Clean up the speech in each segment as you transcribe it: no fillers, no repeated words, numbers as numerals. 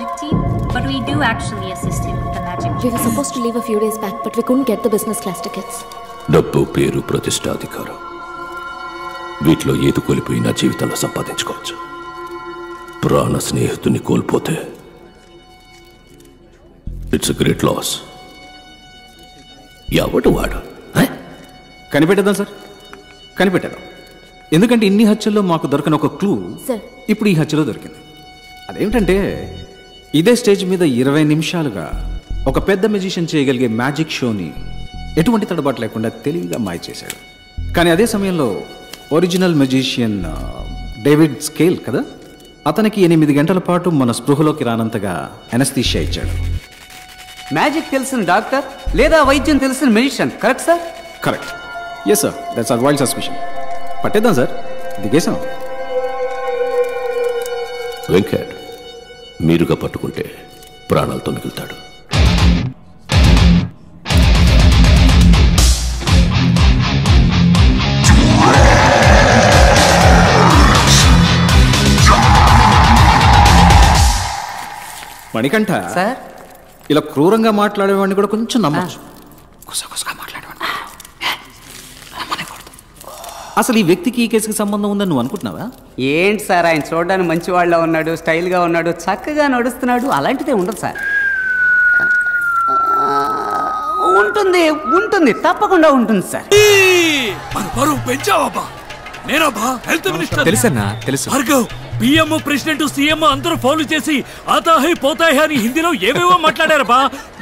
magic team, but we do actually assist him with the magic. We were supposed to leave a few days back, but we couldn't get the business class tickets. డబ్బు, పేరు, ప్రతిష్ట, అధికారం వీటిలో ఏది కోల్పోయినా జీవితంలో సంపాదించుకోవచ్చు. ప్రాణ స్నేహితుని కోల్పోతే ఇట్స్ గ్రేట్ లాస్. ఎవడు వాడు? కనిపెట్టేద్దాం సార్, కనిపెట్టేద్దాం. ఎందుకంటే ఇన్ని హత్యల్లో మాకు దొరకని ఒక క్లూ ఇప్పుడు ఈ హత్యలో దొరికింది. అదేమిటంటే ఇదే స్టేజ్ మీద 20 నిమిషాలుగా ఒక పెద్ద మెజిషియన్ చేయగలిగే మ్యాజిక్ షోని ఎటువంటి తడబాటు లేకుండా తెలివిగా మాయ చేశాడు. కానీ అదే సమయంలో ఒరిజినల్ మెజిషియన్ డేవిడ్ స్కేల్ కదా, అతనికి 8 గంటల పాటు మన స్పృహలోకి రానంతగా ఎనస్థీషియా ఇచ్చాడు. మ్యాజిక్ తెలిసిన డాక్టర్ లేదా వైద్యం తెలిసిన magician, correct sir? Correct. Yes sir, that's our wild suspicion. పట్టేద్దాం సార్, దిగేసాం. వెంకట్ మీరుగా పట్టుకుంటే ప్రాణాలతో మిగులుతాడు. మణికంఠ సార్, ఇలా క్రూరంగా మాట్లాడేవాడిని కూడా కొంచెం నమ్మచ్చు. అసలు ఈ వ్యక్తికి ఈ కేసుకి సంబంధం ఉందని నువ్వు అనుకుంటున్నావా? ఏంటి సార్, ఆయన చూడడానికి మంచి వాళ్ళ ఉన్నాడు, స్టైల్గా ఉన్నాడు, చక్కగా నడుస్తున్నాడు. అలాంటిదే ఉండదు సార్. ఉంటుంది ఉంటుంది, తప్పకుండా ఉంటుంది సార్. తెలుసన్నా, తెలుసు. పిఎం, ప్రెసిడెంట్, సీఎం అందరూ ఫౌలు చేసి ఆతాహై పోతాహై అని హిందీలో ఏవేవో మాట్లాడారబా.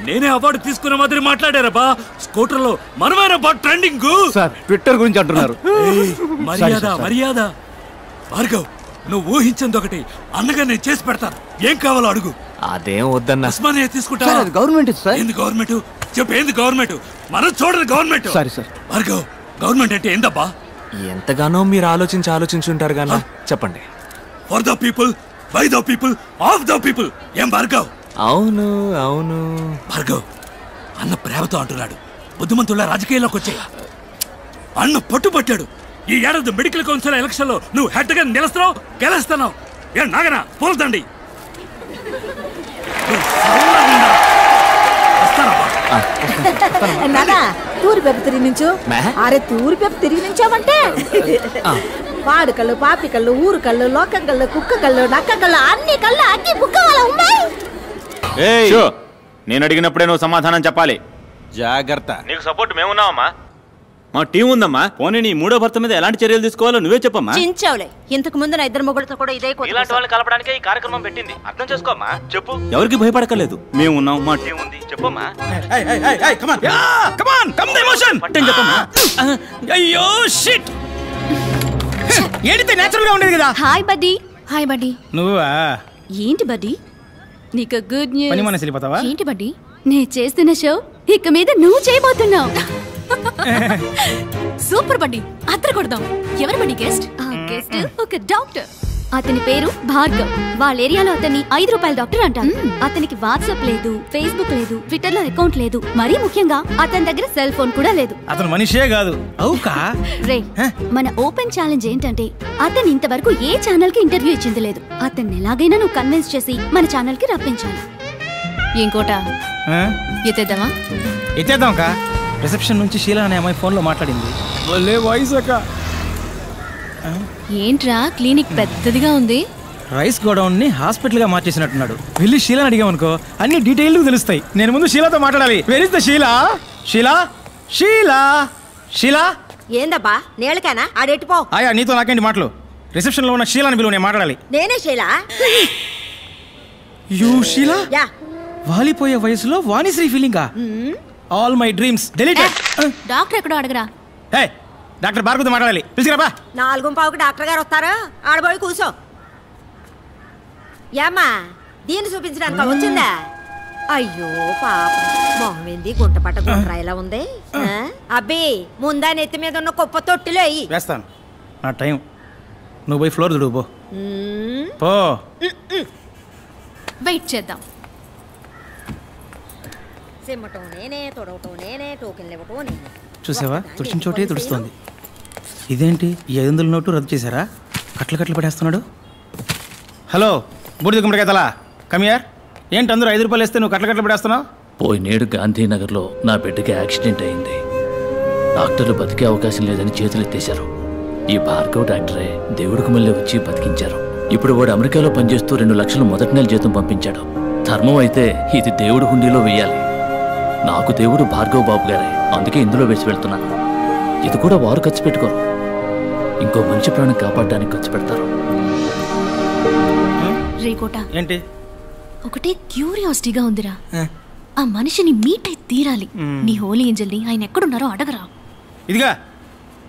నేనే అవార్డు తీసుకున్న మాదిరి మాట్లాడారబా. స్కూటర్ లో మనమైన ట్రెండింగ్ సార్, ట్విట్టర్ గురించి అంటున్నారు. మర్యాద మర్యాద. భార్గవ్, నువ్వు ఊహించింది ఒకటి, అన్నగా నేను చేసి పెడతాను. ఏం కావాలో అడుగు. అదేం వద్దన్నా. ఉస్మానియా తీసుకుంటా. Government sir. ఏంది గవర్నమెంట్? చెప్పు, ఏంది గవర్నమెంట్? మనం చూడదు government. Sorry sir. Bhargav, government అంటే ఏందబ్బా? ఎంతగానో మీరు ఆలోచించుంటారు గానా. చెప్పండి. For the people, by the people, of the people. ఏం భార్గవ్? అవును అవును. భార్గవ్, అన్న ప్రేమతో అంటున్నాడు. బుద్ధిమంతుల రాజకీయాల్లోకి వచ్చే అన్న పట్టుపట్టాడు. ఈ ఏడాది మెడికల్ కౌన్సిల్ ఎలక్షన్ లో నువ్వు హెడ్ గా నిలుస్తున్నావు, గెలుస్తున్నావు. ఏ నాగనా పోల్దండి. తూరి పెప్ప తిరిగి నుంచు. అరే తూరి పెప్ప తిరిగి నుంచావంటే పాడు కళ్ళు, పాపి కళ్ళు, ఊరు కళ్ళు, లోకం కళ్ళు, కుక్క కళ్ళు, నక్క కళ్ళు, అన్ని కళ్ళు అన్ని బుక్క వాళ్ళ ఉన్నాయి. నేను అడిగినప్పుడే నువ్వు సమాధానం చెప్పాలి. జాగ్రత్త. నీకు సపోర్ట్ మేమున్నావమ్మా, మా టీం ఉందమ్మా. పోనీ నీ మూడో భర్త మీద ఎలాంటి చర్యలు తీసుకోవాలో నువ్వే చెప్పమ్మా. చించావులే, ఇంతకు ముందు నా ఇద్దరు మొగుడుతో కూడా ఇదే ఇలాంటి వాళ్ళని కలపడానికే ఈ కార్యక్రమం పెట్టింది. అర్థం చేసుకోమ్మా. చెప్పు. ఎవరికి భయపడకలేదు, మేము ఉన్నాం, మా టీం ఉంది. చెప్పమ్మా. అయ్యో షిట్. ఏడితే నేచురల్ గా ఉండేది కదా. Hi buddy. Hi buddy. నువ్వా? ఏంటి బడ్డీ, నీకు గుడ్ న్యూస్. పని మనసు వెళ్ళిపోతావా? ఏంటి బడ్డీ, నేను చేస్తున్న షో ఇక మీద నువ్వు చేయబోతున్నావు. సూపర్ బడ్డీ, అద్దరు కొడదాం. ఎవరు బడ్డీ గెస్ట్? గెస్ట్ ఒక డాక్టర్. అతని పేరు భార్గవ్. వాళ్ళ ఏరియాలో అతన్ని 5 రూపాయల డాక్టర్ అంటారు. అతనికి వాట్సాప్ లేదు, ఫేస్బుక్ లేదు, ట్విట్టర్ లో అకౌంట్ లేదు. మరీ ముఖ్యంగా అతని దగ్గర సెల్ ఫోన్ కూడా లేదు. అతను మనిషే కాదు. అవుకా రే, మన ఓపెన్ ఛాలెంజ్ ఏంటంటే అతను ఇంతవరకు ఏ ఛానల్ కి ఇంటర్వ్యూ ఇచ్చింది లేదు. అతన్ని ఎలాగైనా నువ్వు కన్విన్స్ చేసి మన ఛానల్ కి రప్పించాలి. ఇంకోట ఎత్తేద్దామా? ఎత్తేద్దాం కా. రిసెప్షన్ నుంచి షీలా అనే అమ్మాయి ఫోన్ లో మాట్లాడింది. వాయిస్ అక్క. ఏంట్రా క్లినిక్ పెద్దదిగా ఉంది. రైస్ గోడౌన్ ని హాస్పిటల్ గా మార్చేసినట్టున్నాడు. వెళ్ళి షీలాని అడిగామనుకో అన్ని డీటెయిల్ తెలుస్తాయి. నేను ముందు షీలాతో మాట్లాడాలి. Where is the Sheela? Sheela, Sheela, Sheela. ఏందబ్బా నేలకేనా? ఆడెట్టిపో. ఆయా, నీతో నాకేంటి మాటలు? రిసెప్షన్ లో ఉన్న షీలాని బిలువ, నేను మాట్లాడాలి. నేనే షీలా. యూ షీలా? వాలిపోయే వయసులో వాణిశ్రీ ఫీలింగా? All my dreams deleted. Doctor ఎక్కడో అడగరా. హే, డాక్టర్ భార్గవతో మాట్లాడాలి. పిలిచిరాబా. 4:15కి డాక్టర్ గారు వస్తారు. ఆడబోయి కూర్చో. ఏమ్మా దీన్ని చూపించడానికి వచ్చిందా? అయ్యో పాప, మొహమేంది గుంట పట్ట గుంట్రా ఇలా ఉంది. అబ్బి ముందా నెత్తి మీద ఉన్న కుప్ప తొట్టిలో అయ్యి వేస్తాను. నా టైం. నువ్వు పోయి ఫ్లోర్ దుడువు పో. వెయిట్ చేద్దాం. సిమ్మటం నేనే, తొడవటం నేనే, టోకెన్లు ఇవ్వటం నేనే. చూసావా, తుడిచిన చోటే తుడుస్తోంది. ఇదేంటి, ఈ 500 నోటు రద్దు చేశారా? కట్లు కట్లు పడేస్తున్నాడు. హలో, బూడిద గుమ్మడికాయ తలా, కమ్ హియర్. ఏంటి అందరూ 5 రూపాయలు ఇస్తే నువ్వు కట్ల పడేస్తున్నావు? పోయినేడు గాంధీనగర్లో నా బిడ్డకి యాక్సిడెంట్ అయింది. డాక్టర్లు బతికే అవకాశం లేదని చేతులు ఎత్తేశారు. ఈ భార్గవ్ డాక్టరే దేవుడికి మళ్ళీ వచ్చి బతికించారు. ఇప్పుడు వాడు అమెరికాలో పనిచేస్తూ 2 లక్షలు మొదటి నెల జీతం పంపించాడు. ధర్మం అయితే ఇది దేవుడి హుండీలో వేయాలి. నాకు దేవుడు భార్గవ్ బాబు గారే, అందుకే ఇందులో వేసి వెళ్తున్నాను. ఇది కూడా వారు ఖర్చు పెట్టుకోరు, ఇంకో మంచి ప్రాణం కాపాడడానికి ఖర్చు పెడతారు. రేకోట ఏంటి? ఒకటే క్యూరియాసిటీగా ఉందిరా. ఆ మనిషిని మీట్ అయి తీరాలి. నీ హోలీ ఏంజల్ని ఆయన ఎక్కడున్నారో అడగరా. ఇదిగా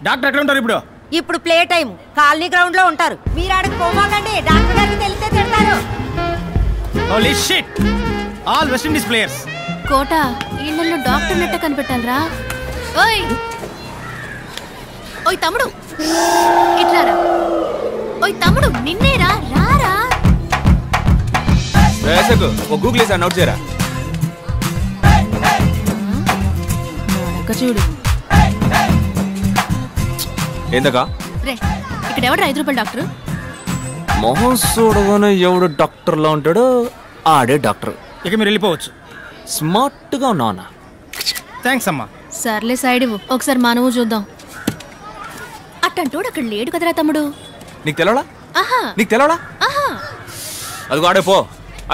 డాక్టర్ ఎక్కడ ఉంటారు ఇప్పుడు? ఇప్పుడు ప్లే టైం కాలనీ గ్రౌండ్ లో ఉంటారు. మీరు ఆడకు పోమాకండి, డాక్టర్ గారికి తెలిస్తే తిడతారు. Holy shit, all West Indies players. కోట ఇళ్ళల్లో డాక్టర్ నెట్ట కనిపెట్టాలరా. ఓయ్ ఓయ్ తమ్ముడు ఇట్లారా. ఓయ్ తమ్ముడు నిన్నేరా, రారా. గూగుల్ వేసి నోట్ చేయరా. చూడు ఏందకా రే, ఇక్కడ ఎవడు 5 రూపాయలు డాక్టర్? మొహం చూడగానే ఎవడు డాక్టర్లో ఉంటాడో ఆడే డాక్టర్. ఇక మీరు వెళ్ళిపోవచ్చు. స్మార్ట్ గా ఉన్నావునా? థ్యాంక్స్ అమ్మా. సర్లే సైడ్ ఇవ్వు, ఒకసారి మనము చూద్దాం. అట్టంటోడు అక్కడ లేడు కదరా తమ్ముడు. నీకు తెలవడా? ఆహా నీకు తెలవడా? ఆహా అదిగో ఆడే పో,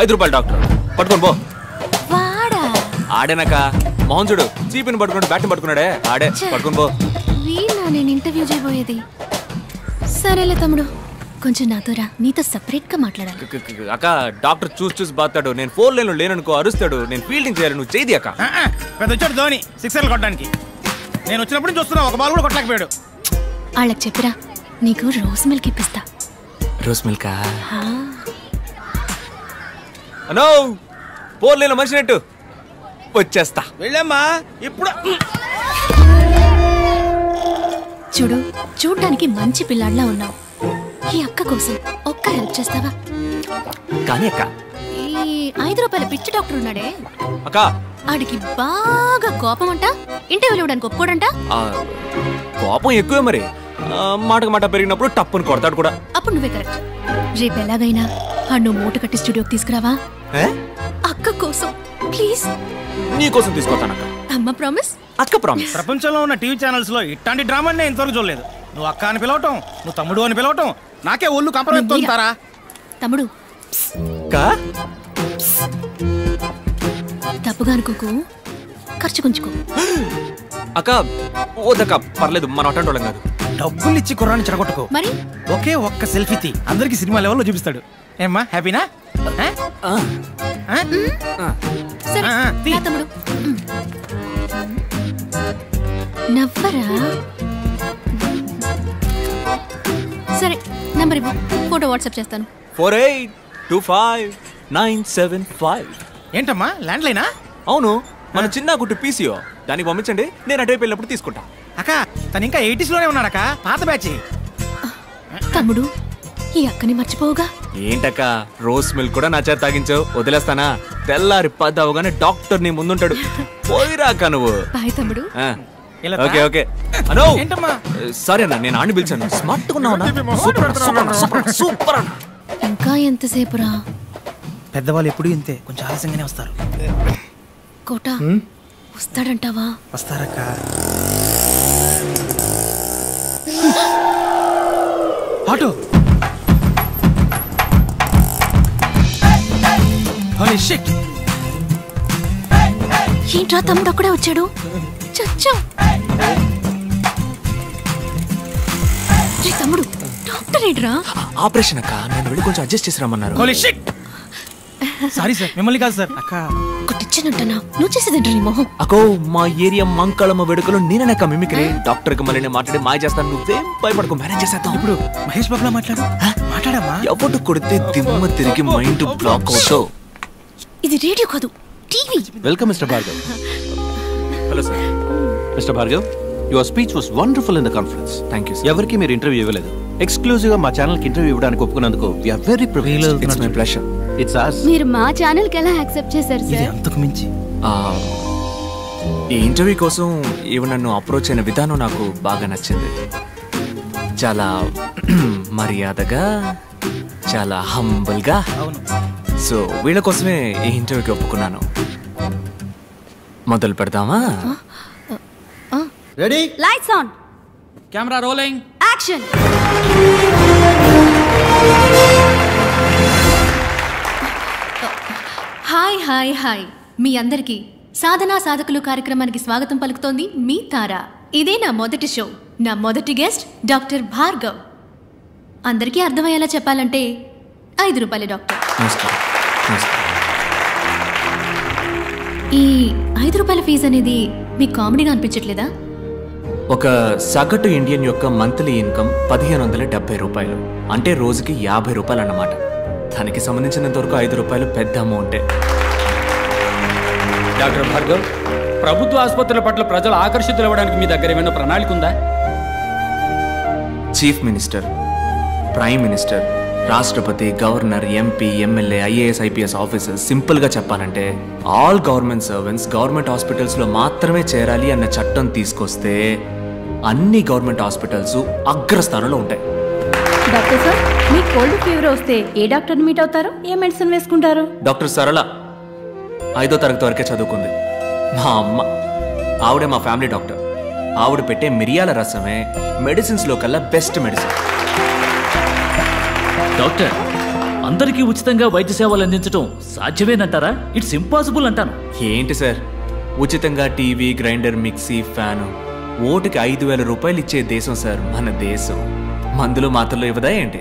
5 రూపాయలు డాక్టర్ పట్టుకొని పో. వాడా ఆడేనాక మొహం చూడు, చీపిని పట్టుకున్నాడు, బ్యాట్ని పట్టుకున్నాడే, ఆడే పట్టుకొని పో. వీళ్ళ నేను ఇంటర్వ్యూ చేయబోయేది. సరేలే తమ్ముడు, కొంచెం నాతో రా, నీతో సెపరేట్ గా మాట్లాడాలి. అక్క డాక్టర్ చూసి బాతాడు, నేను 4 లైన్లో లేననుకో అరుస్తాడు, నేను ఫీల్డింగ్ చేయాలి, నువ్వు చేయి అక్క. పెద్ద వచ్చాడు ధోని 6 కొట్టడానికి. నేను వచ్చినప్పుడు చూస్తున్నా, ఒక బాల్ కూడా కొట్టలేకపోయాడు. వాళ్ళకి చెప్పిరా, నీకు రోజ్ మిల్క్ ఇప్పిస్తా. రోజ్ మిల్కా? అనో 4 లైన్లో మనిషి నెట్టు వచ్చేస్తా. వెళ్ళమ్మా ఇప్పుడు. చూడు, చూడ్డానికి మంచి పిల్లాడిలా ఉన్నావు. ఈ అక్క కోసం ఒక్క హెల్ప్ చేస్తావా? కానీ అక్క, ఈ 5 రూపాయల పిచ్చి డాక్టర్ ఉన్నాడే అక్క, ఆడికి బాగా కోపం అంట, ఇంటర్వ్యూలు ఇవ్వడానికి ఒప్పుకోడంట. కోపం ఎక్కువే మరి, మాటకు మాట పెరిగినప్పుడు టప్పుని కొడతాడు కూడా. అప్పుడు నువ్వే కరెక్ట్. రేపు ఎలాగైనా నువ్వు మూట కట్టి స్టూడియోకి తీసుకురావా? అక్క కోసం ప్లీజ్. నీ కోసం తీసుకొస్తానక్క. అమ్మ ప్రామిస్. అక్క ప్రామిస్. ప్రపంచంలో ఉన్న టీవీ ఛానల్స్ లో ఇట్లాంటి డ్రామాని నేను ఇంతవరకు చూడలేదు. నువ్వు అక్క అని పిలవటం, నువ్వు తమ్ముడు అని పిలవటం, నాకే ఒళ్ళు కంపరం తోలుతారా? తమ్ముడు తప్పుగా అనుకోకు, ఖర్చు కొంచుకో. అక్క ఓదక్క పర్లేదు, మన అటెండ్ వాళ్ళం కాదు. డబ్బులు ఇచ్చి కుర్రాన్ని చెడగొట్టుకో. మరి ఒకే ఒక్క సెల్ఫీ తీ, అందరికి సినిమా లెవెల్లో చూపిస్తాడు. ఏమ్మా హ్యాపీనా? సరే నా తమ్ముడు నవ్వరా. సరే నంబర్ ఇవ్వు, ఫోటో వాట్సాప్ చేస్తాను. 48259755. ఏంటమ్మా ల్యాండ్ లైనా? అవును, మన చిన్న గుట్టు పీసీఓ, దానికి పంపించండి, నేను అటువైపు వెళ్ళినప్పుడు తీసుకుంటా. అక్క తను ఇంకా 80s లోనే ఉన్నాడక్క, పాత బ్యాచ్. తమ్ముడు ఈ అక్కని మర్చిపోవుగా. ఏంటక్క రోజ్ మిల్క్ కూడా నా చేత తాగించావు, వదిలేస్తానా? తెల్లారి 10 అవగానే డాక్టర్ నీ ముందుంటాడు, పోయిరాక నువ్వు. బాయ్ తమ్ముడు. Okay okay. అనో ఏంటమ్మా? సరే అన్న, నేను ఆడిని పిలిచాను. స్మార్ట్ గా ఉన్నావు, సూపర్ అన్న. ఇంకా ఎంతసేపు రా? పెద్దవాళ్ళు ఎప్పుడు ఇంతే, కొంచెం ఆలస్యంగానే వస్తారు. కోట వస్తాడంటావా? వస్తారక్క. ఆటో. Holy shit. ఏంట్రా తమ్ముడు అక్కడే వచ్చాడు? చచ్చా. తమ్ముడు డాక్టర్ ఏంట్రా? ఆపరేషన్ అక్క, నేను వెళ్ళి కొంచెం అడ్జస్ట్ చేసి రమ్మన్నారు. Holy shit. సారీ సార్, మిమ్మల్ని కాదు సార్. అక్క కొట్టిచ్చానంటనా? నువ్వు చేసేదంట నీ మొహం. అక్కో మా ఏరియా మంకళమ్మ వేడుకలో నేననక్క మిమిక్రీ. డాక్టర్ కి మళ్ళీ నేను మాట్లాడి మాయ చేస్తాను, నువ్వేం భయపడకు, మేనేజ్ చేసేద్దాం. ఇప్పుడు మహేష్ బాబులా మాట్లాడమ్మా. ఎవడు కొడితే దిమ్మ తిరిగి మైండ్ బ్లాక్ అవుతావు. ఇది రేడియో కాదు, TV. Welcome mister Bhargav. Hello sir. Mister Bhargav, your speech was wonderful in the conference. Thank you. ఎవరికి మీరు ఇంటర్వ్యూ ఇవ్వలేదు, ఎక్స్క్లూజివ్ గా మా ఛానల్ కి ఇంటర్వ్యూ ఇవ్వడానికి ఒప్పుకున్నందుకు we are very privileged. It's my pleasure. It's ours. మీరు మా ఛానల్ కి ఎలా యాక్సెప్ట్ చేశారు సార్? అంతకు మించి ఈ ఇంటర్వ్యూ కోసం ఈవెన్ నన్ను అప్రోచ్ అయిన విధానం నాకు బాగా నచ్చింది. చాలా మర్యాదగా, చాలా హంబుల్ గా, సో వీళ్ళ కోసమే ఈ ఇంటర్వ్యూకి ఒప్పుకున్నాను. మొదలు పెడదామా? Ready, lights on, camera rolling, action. Hi hi hi, మీ అందరికీ సాధనా సాధకులు కార్యక్రమానికి స్వాగతం పలుకుతోంది మీ తార. ఇదే నా మొదటి షో. నా మొదటి గెస్ట్ డాక్టర్ భార్గవ్. అందరికీ అర్థమయ్యేలా చెప్పాలంటే 5 రూపాయల డాక్టర్. ఈ 5 రూపాయల ఫీజు అనేది మీకు కామెడీగా అనిపించట్లేదా? ఒక సగటు ఇండియన్ యొక్క మంత్లీ ఇన్కమ్ 1570 రూపాయలు, అంటే రోజుకి 50 రూపాయలు అన్నమాట. దానికి సంబంధించినంత వరకు 5 రూపాయలు పెద్ద అమౌంటే. డాక్టర్ భార్గవ్, ప్రభుత్వ ఆసుపత్రుల పట్ల ప్రజలు ఆకర్షితులు అవ్వడానికి మీ దగ్గర ఏమైనా ప్రణాళిక ఉందా? చీఫ్ మినిస్టర్, ప్రైమ్ మినిస్టర్, రాష్ట్రపతి, governor, MP, MLA, IAS, IPS officers, సింపుల్గా చెప్పాలంటే ఆల్ గవర్నమెంట్ సర్వెంట్స్ గవర్నమెంట్ హాస్పిటల్స్లో మాత్రమే చేరాలి అన్న చట్టం తీసుకొస్తే అన్ని గవర్నమెంట్ హాస్పిటల్స్ అగ్రస్థానంలో ఉంటాయి. డాక్టర్ సార్, మీ కోల్డ్ ఫీవర్ వస్తే ఏ డాక్టర్ని మీట్ అవుతారు? ఏ మెడిసిన్ వేసుకుంటారు? డాక్టర్ సరళ 5వ తరగతి వరకే చదువుకుంది. మా అమ్మ, ఆవిడే మా ఫ్యామిలీ డాక్టర్. ఆవిడ పెట్టే మిరియాల రసమే మెడిసిన్స్లో కల్లా బెస్ట్ మెడిసిన్. డాక్టర్, అందరికీ ఉచితంగా వైద్య సేవలు అందించడం సాధ్యమేనంటారా? ఇట్స్ ఇంపాసిబుల్ అంటాను. ఏంటి సార్, ఉచితంగా టీవీ, గ్రైండర్, మిక్సీ, ఫ్యాను ఓటుకి 5,000 రూపాయలు ఇచ్చే దేశం సార్ మన దేశం. మందులు మాత్రలు ఇవ్వదా ఏంటి?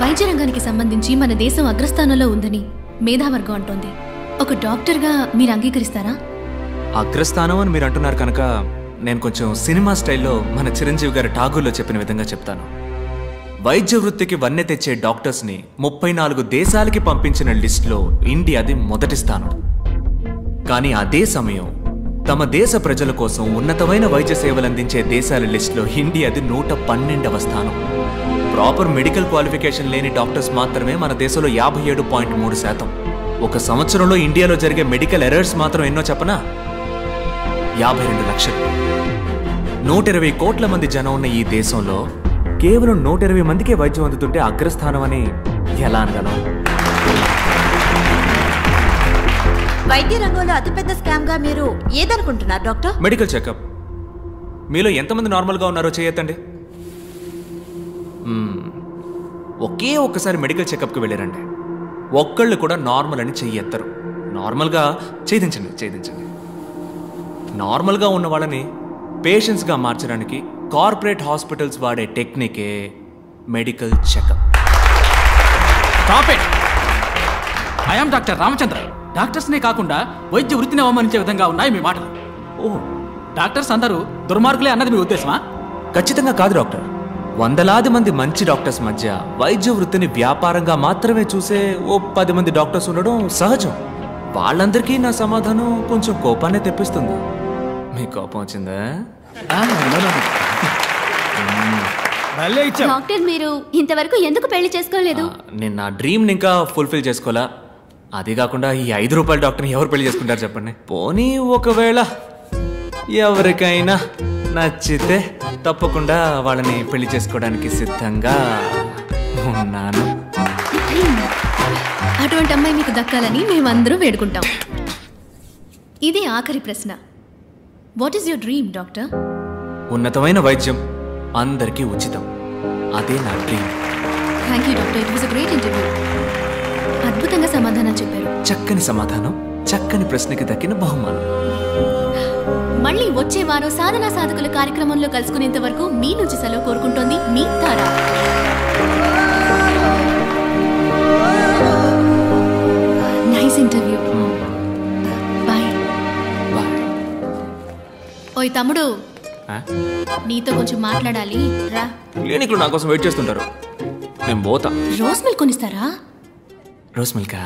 వైద్య రంగానికి సంబంధించి మన దేశం అగ్రస్థానంలో ఉందని మేధావర్గం అంటోంది. ఒక డాక్టర్గా మీరు అంగీకరిస్తారా? అగ్రస్థానం అని మీరు అంటున్నారు కనుక నేను కొంచెం సినిమా స్టైల్లో మన చిరంజీవి గారి ఠాగూర్లో చెప్పిన విధంగా చెప్తాను. వైద్య వృత్తికి వన్నె తెచ్చే డాక్టర్స్ని 34 దేశాలకి పంపించిన లిస్టులో ఇండియాది మొదటి స్థానం. కానీ అదే సమయం తమ దేశ ప్రజల కోసం ఉన్నతమైన వైద్య సేవలు అందించే దేశాల లిస్టులో ఇండియాది 112వ స్థానం. ప్రాపర్ మెడికల్ క్వాలిఫికేషన్ లేని డాక్టర్స్ మాత్రమే మన దేశంలో 57.3%. ఒక సంవత్సరంలో ఇండియాలో జరిగే మెడికల్ ఎర్రర్స్ మాత్రం ఎన్నో చెప్పనా? 52 లక్షలు. 120 కోట్ల మంది జనం ఉన్న ఈ దేశంలో కేవలం 120 మందికే వైద్యం అందుతుంటే అగ్రస్థానం అని ఎలా అనగలం? వైద్య రంగంలో అతిపెద్ద స్కామ్ గా మీరు ఏదనుకుంటున్నారు డాక్టర్? Medical checkup. మీలో ఎంతమంది నార్మల్గా ఉన్నారో చేయొద్దండి. ఒకే ఒక్కసారి మెడికల్ చెకప్కి వెళ్ళారండి, ఒక్కళ్ళు కూడా నార్మల్ అని చెయ్యెత్తరు. నార్మల్గా ఛేదించండి. నార్మల్గా ఉన్న వాళ్ళని పేషెంట్స్గా మార్చడానికి కార్పొరేట్ హాస్పిటల్స్ వాడే టెక్నికే medical checkup. Stop it. I am doctor Ramachandra. డాక్టర్స్నే కాకుండా వైద్య వృత్తిని అవమానించే విధంగా ఉన్నాయి మీ మాటలు. ఓ, డాక్టర్స్ అందరూ దుర్మార్గులే అన్నది మీ ఉద్దేశమా? ఖచ్చితంగా కాదు డాక్టర్. వందలాది మంది మంచి డాక్టర్స్ మధ్య వైద్య వృత్తిని వ్యాపారంగా మాత్రమే చూసే ఓ 10 మంది డాక్టర్స్ ఉండడం సహజం. వాళ్ళందరికీ నా సమాధానం కొంచెం కోపాన్ని తెప్పిస్తుంది. మీ కోపం వచ్చిందా? డాక్టర్, మీరు ఇంతవరకు ఎందుకు పెళ్లి చేసుకోలేదు? నేను నా డ్రీమ్ని ఇంకా ఫుల్ఫిల్ చేసుకోవాలా. అది కాకుండా ఈ 5 రూపాయల డాక్టర్ని ఎవరు పెళ్లి చేసుకుంటారు చెప్పండి? పోనీ ఒకవేళ ఎవరికైనా నచ్చితే తప్పకుండా వాళ్ళని పెళ్లి చేసుకోవడానికి సిద్ధంగా ఉన్నాను. అటువంటి అమ్మాయి మీకు దక్కాలని మేమందరూ వేడుకుంటాం. ఇదే ఆఖరి ప్రశ్న. What is your dream doctor? ఉన్నతమైన వైద్యం అందరికీ ఉచితం. అదే నా dream. Thank you doctor, it was a great interview. అద్భుతంగా సమాధానం చెప్పారు. చక్కని సమాధానం, చక్కని ప్రశ్నకి దక్కిన బహుమానం. మళ్ళీ వచ్చే వారం సాధనా సాధకుల కార్యక్రమంలో కలుసుకునేంత వరకు మీ నుంచి సెలవు కోరుకుంటోంది మీ తారా. Nice interview. బాయ్. ఓయ్ తమ్ముడు, నీతో కొంచెం మాట్లాడాలి రా. క్లినిక్లో నా కోసం వెయిట్ చేస్తుంటారు. నేను పోతా. రోజ్ మిల్క్ కొనిస్తారా? రోజ్ మిల్కా?